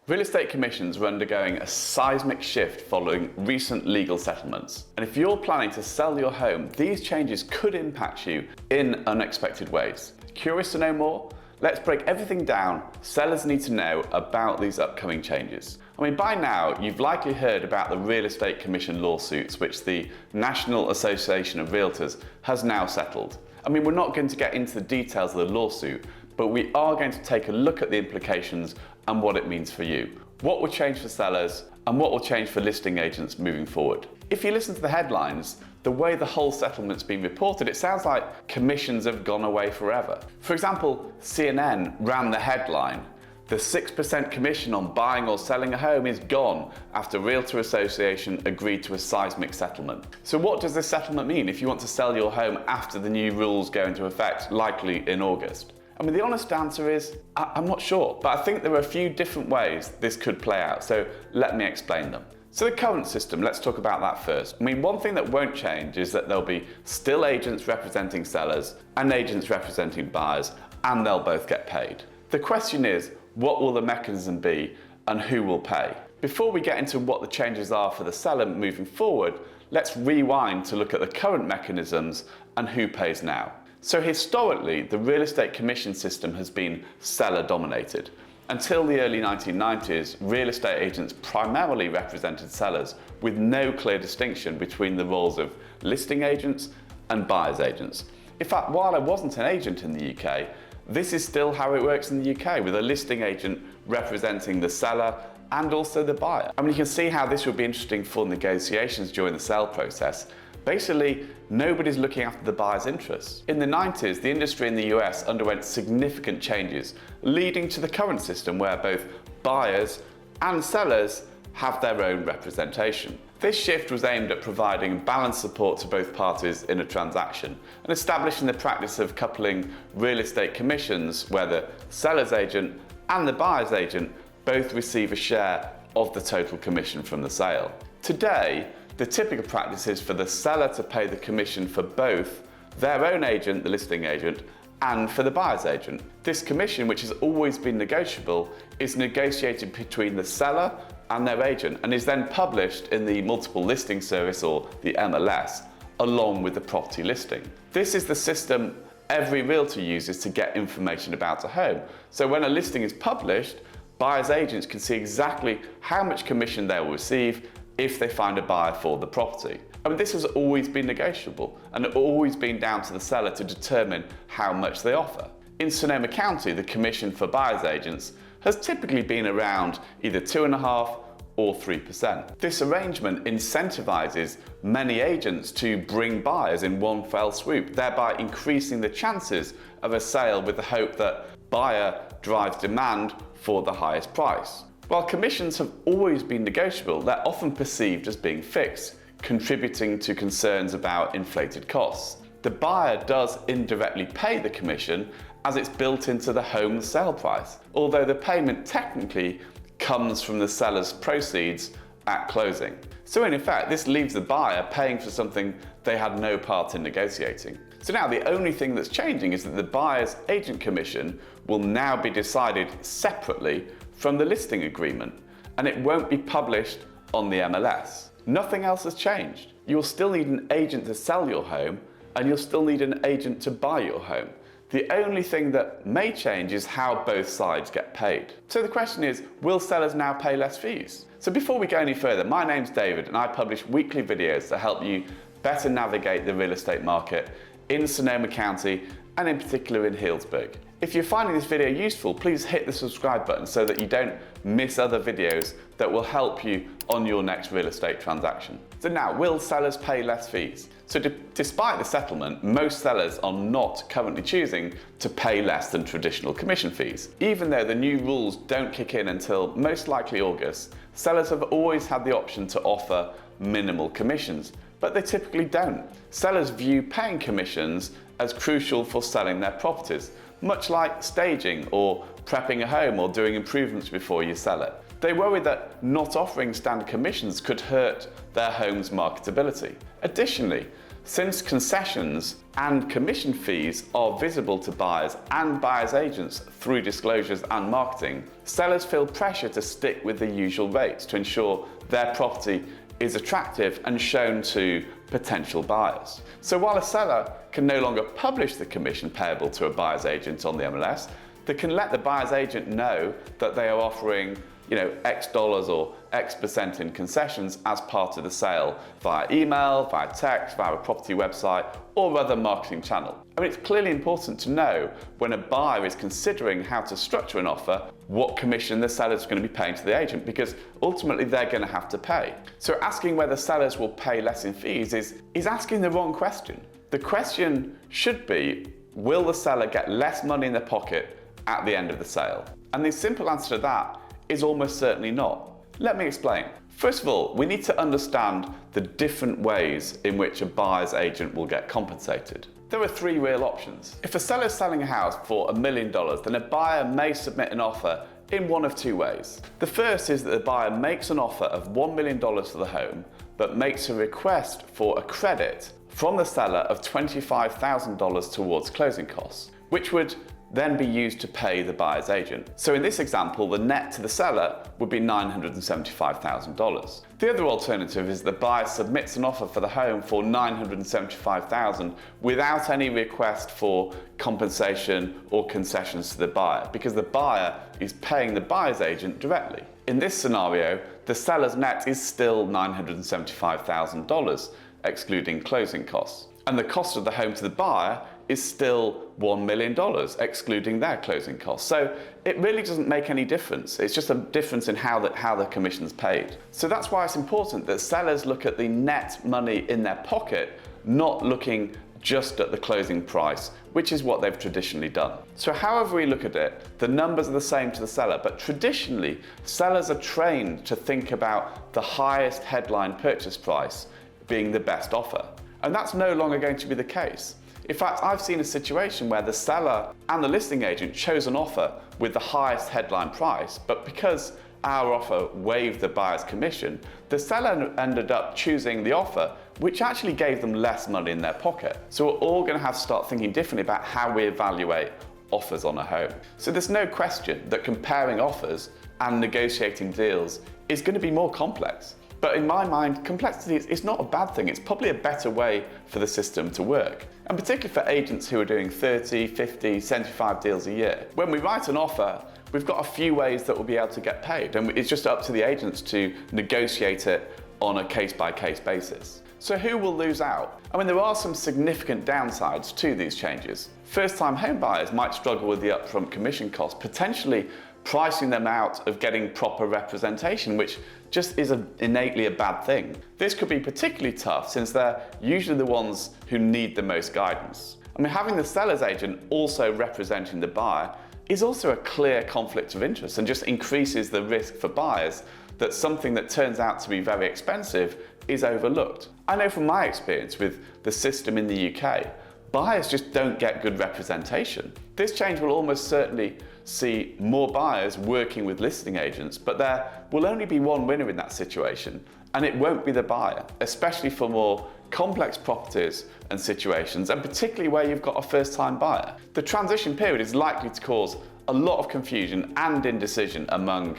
Real estate commissions are undergoing a seismic shift following recent legal settlements. And if you're planning to sell your home, these changes could impact you in unexpected ways. Curious to know more? Let's break everything down sellers need to know about these upcoming changes. I mean, by now, you've likely heard about the real estate commission lawsuits, which the National Association of Realtors has now settled. I mean, we're not going to get into the details of the lawsuit, but we are going to take a look at the implications and what it means for you. What will change for sellers and what will change for listing agents moving forward. If you listen to the headlines, the way the whole settlement's been reported, it sounds like commissions have gone away forever. For example, CNN ran the headline, "The 6% commission on buying or selling a home is gone after Realtor Association agreed to a seismic settlement." So what does this settlement mean if you want to sell your home after the new rules go into effect, likely in August? I mean, the honest answer is, I'm not sure, but I think there are a few different ways this could play out, so let me explain them. So the current system, let's talk about that first. I mean, one thing that won't change is that there'll be still agents representing sellers and agents representing buyers, and they'll both get paid. The question is, what will the mechanism be and who will pay? Before we get into what the changes are for the seller moving forward, let's rewind to look at the current mechanisms and who pays now. So historically, the real estate commission system has been seller dominated. Until the early 1990s, real estate agents primarily represented sellers with no clear distinction between the roles of listing agents and buyer's agents. In fact, while I wasn't an agent in the UK, this is still how it works in the UK, with a listing agent representing the seller and also the buyer. I mean, you can see how this would be interesting for negotiations during the sale process. Basically, nobody's looking after the buyer's interests. In the 90s, the industry in the US underwent significant changes, leading to the current system where both buyers and sellers have their own representation. This shift was aimed at providing balanced support to both parties in a transaction and establishing the practice of coupling real estate commissions where the seller's agent and the buyer's agent both receive a share of the total commission from the sale. Today, the typical practice is for the seller to pay the commission for both their own agent, the listing agent, and for the buyer's agent. This commission, which has always been negotiable, is negotiated between the seller and their agent and is then published in the multiple listing service, or the MLS, along with the property listing. This is the system every realtor uses to get information about a home. So when a listing is published, buyer's agents can see exactly how much commission they will receive if they find a buyer for the property. I mean, this has always been negotiable and always been down to the seller to determine how much they offer. In Sonoma County, the commission for buyer's agents has typically been around either 2.5% or 3%. This arrangement incentivizes many agents to bring buyers in one fell swoop, thereby increasing the chances of a sale with the hope that buyer drives demand for the highest price. While commissions have always been negotiable, they're often perceived as being fixed, contributing to concerns about inflated costs. The buyer does indirectly pay the commission as it's built into the home sale price, although the payment technically comes from the seller's proceeds at closing. So in effect, this leaves the buyer paying for something they had no part in negotiating. So now the only thing that's changing is that the buyer's agent commission will now be decided separately from the listing agreement, and it won't be published on the MLS. Nothing else has changed. You'll still need an agent to sell your home, and you'll still need an agent to buy your home. The only thing that may change is how both sides get paid. So the question is, will sellers now pay less fees? So before we go any further, my name's David and I publish weekly videos to help you better navigate the real estate market in Sonoma County and in particular in Healdsburg. If you're finding this video useful, please hit the subscribe button so that you don't miss other videos that will help you on your next real estate transaction. So now, will sellers pay less fees? So despite the settlement, most sellers are not currently choosing to pay less than traditional commission fees. Even though the new rules don't kick in until most likely August, sellers have always had the option to offer minimal commissions, but they typically don't. Sellers view paying commissions as crucial for selling their properties, much like staging or prepping a home or doing improvements before you sell it. They worry that not offering standard commissions could hurt their home's marketability. Additionally, Since concessions and commission fees are visible to buyers and buyers' agents through disclosures and marketing, sellers feel pressure to stick with the usual rates to ensure their property is attractive and shown to potential buyers. So while a seller can no longer publish the commission payable to a buyer's agent on the MLS, they can let the buyer's agent know that they are offering X dollars or X percent in concessions as part of the sale via email, via text, via a property website, or other marketing channel. I mean, it's clearly important to know when a buyer is considering how to structure an offer, what commission the seller is going to be paying to the agent, because ultimately they're going to have to pay. So asking whether sellers will pay less in fees is asking the wrong question. The question should be, will the seller get less money in their pocket at the end of the sale? And the simple answer to that is almost certainly not. Let me explain. First of all, we need to understand the different ways in which a buyer's agent will get compensated. There are three real options. If a seller is selling a house for $1 million, then a buyer may submit an offer in one of two ways. The first is that the buyer makes an offer of $1 million for the home, but makes a request for a credit from the seller of $25,000 towards closing costs, which would then be used to pay the buyer's agent. So in this example, the net to the seller would be $975,000. The other alternative is the buyer submits an offer for the home for $975,000 without any request for compensation or concessions to the buyer, because the buyer is paying the buyer's agent directly. In this scenario, the seller's net is still $975,000, excluding closing costs. And the cost of the home to the buyer is still $1 million, excluding their closing costs. So it really doesn't make any difference. It's just a difference in how the commission's paid. So that's why it's important that sellers look at the net money in their pocket, not looking just at the closing price, which is what they've traditionally done. So however we look at it, the numbers are the same to the seller, but traditionally, sellers are trained to think about the highest headline purchase price being the best offer. And that's no longer going to be the case. In fact, I've seen a situation where the seller and the listing agent chose an offer with the highest headline price, but because our offer waived the buyer's commission, the seller ended up choosing the offer which actually gave them less money in their pocket. So we're all going to have to start thinking differently about how we evaluate offers on a home. So there's no question that comparing offers and negotiating deals is going to be more complex. But in my mind, complexity is not a bad thing. It's probably a better way for the system to work. And particularly for agents who are doing 30, 50, 75 deals a year. When we write an offer, we've got a few ways that we'll be able to get paid. And it's just up to the agents to negotiate it on a case-by-case basis. So who will lose out? I mean, there are some significant downsides to these changes. First-time home buyers might struggle with the upfront commission costs, potentially pricing them out of getting proper representation, which just is innately a bad thing. This could be particularly tough since they're usually the ones who need the most guidance. I mean, having the seller's agent also representing the buyer is also a clear conflict of interest and just increases the risk for buyers that something that turns out to be very expensive is overlooked. I know from my experience with the system in the UK, buyers just don't get good representation. This change will almost certainly see more buyers working with listing agents, but there will only be one winner in that situation, and it won't be the buyer, especially for more complex properties and situations, and particularly where you've got a first-time buyer. The transition period is likely to cause a lot of confusion and indecision among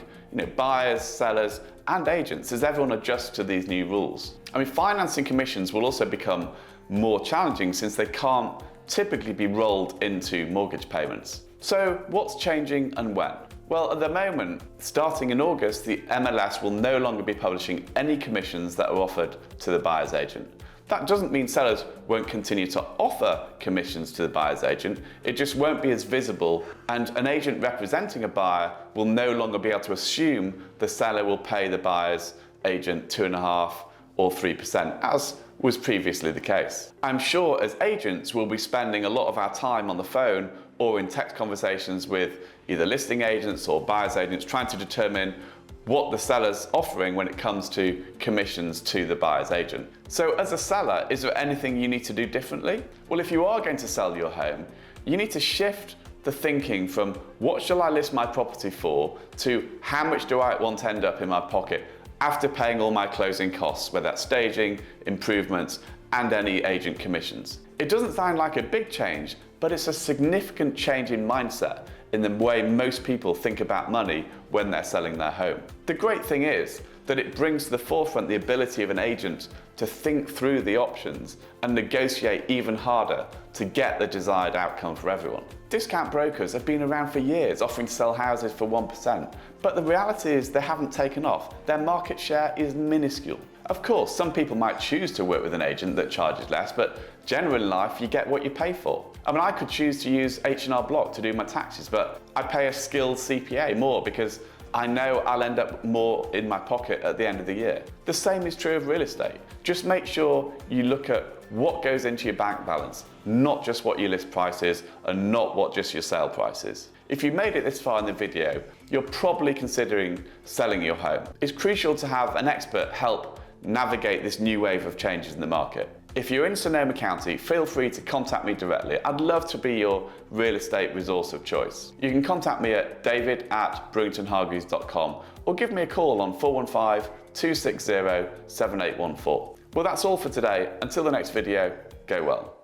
buyers, sellers, and agents as everyone adjusts to these new rules. I mean, financing commissions will also become more challenging since they can't typically be rolled into mortgage payments. So what's changing and when? Well, at the moment, starting in August, the MLS will no longer be publishing any commissions that are offered to the buyer's agent. That doesn't mean sellers won't continue to offer commissions to the buyer's agent, it just won't be as visible, and an agent representing a buyer will no longer be able to assume the seller will pay the buyer's agent 2.5% or 3%, as was previously the case. I'm sure as agents we'll be spending a lot of our time on the phone or in text conversations with either listing agents or buyer's agents trying to determine what the seller's offering when it comes to commissions to the buyer's agent. So as a seller, is there anything you need to do differently? Well, if you are going to sell your home, you need to shift the thinking from what shall I list my property for to how much do I want to end up in my pocket after paying all my closing costs, whether that's staging, improvements, and any agent commissions. It doesn't sound like a big change, but it's a significant change in mindset in the way most people think about money when they're selling their home. The great thing is that it brings to the forefront the ability of an agent to think through the options and negotiate even harder to get the desired outcome for everyone. Discount brokers have been around for years, offering to sell houses for 1%, but the reality is they haven't taken off. Their market share is minuscule. Of course, some people might choose to work with an agent that charges less, but generally in life, you get what you pay for. I mean, I could choose to use H&R Block to do my taxes, but I pay a skilled CPA more because I know I'll end up more in my pocket at the end of the year. The same is true of real estate. Just make sure you look at what goes into your bank balance, not just what your list price is and not what just your sale price is. If you made it this far in the video, you're probably considering selling your home. It's crucial to have an expert help navigate this new wave of changes in the market. If you're in Sonoma County, feel free to contact me directly. I'd love to be your real estate resource of choice. You can contact me at david@brewingtonhargreaves.com or give me a call on 415-260-7814. Well, that's all for today. Until the next video, go well.